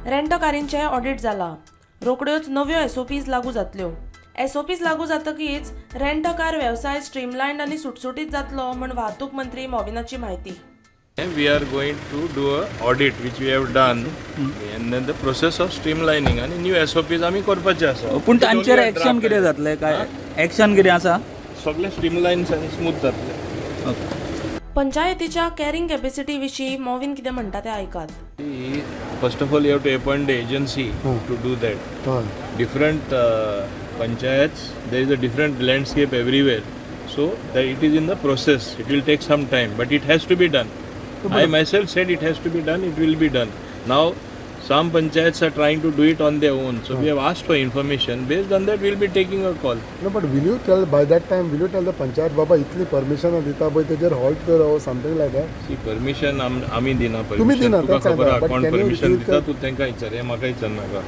Rent कारींचे audit जाला. रोखड्योच नव्यो SOPs लागू जातल्यो. एसओपीज लागू जातकीच रेंट कार व्यवसाय स्ट्रीमलायन्ड आनी सुटसुटीत जातलो म्हण वाहतूक मंत्री मोविनाची म्हायती. We are going to do a audit which we have done and then the process of streamlining and new SOPs आमी करपाचे आसा. पूण तांचेर एक्शन कितें जातलें काय एक्शन कितें आसा? सगळे स्ट्रीमलायन्स आनी स्मूथ जातले. पंचायतीच्या कॅरिंग कॅपॅसिटी विशीं मोविन कितें म्हणटा तें आयकात. First of all you have to appoint the agency to do that. Different panchayats, there is a different landscape everywhere. So that it is in the process. It will take some time, but it has to be done. I myself said it has to be done. It will be done. Now, some panchayats are trying to do it on their own. So we have asked for information. Based on that, we will be taking a call. No, but will you tell by that time? Will you tell the panchayat, Baba, itli permission dita boy तेजेर halt कर or something like that? See, permission आमी दिना तुम्ही permission. दिना, तुका that's खबर fine, आहा but कोण can you permission give दिता तू तेंका विचार. हे म्हाका विचारनाका.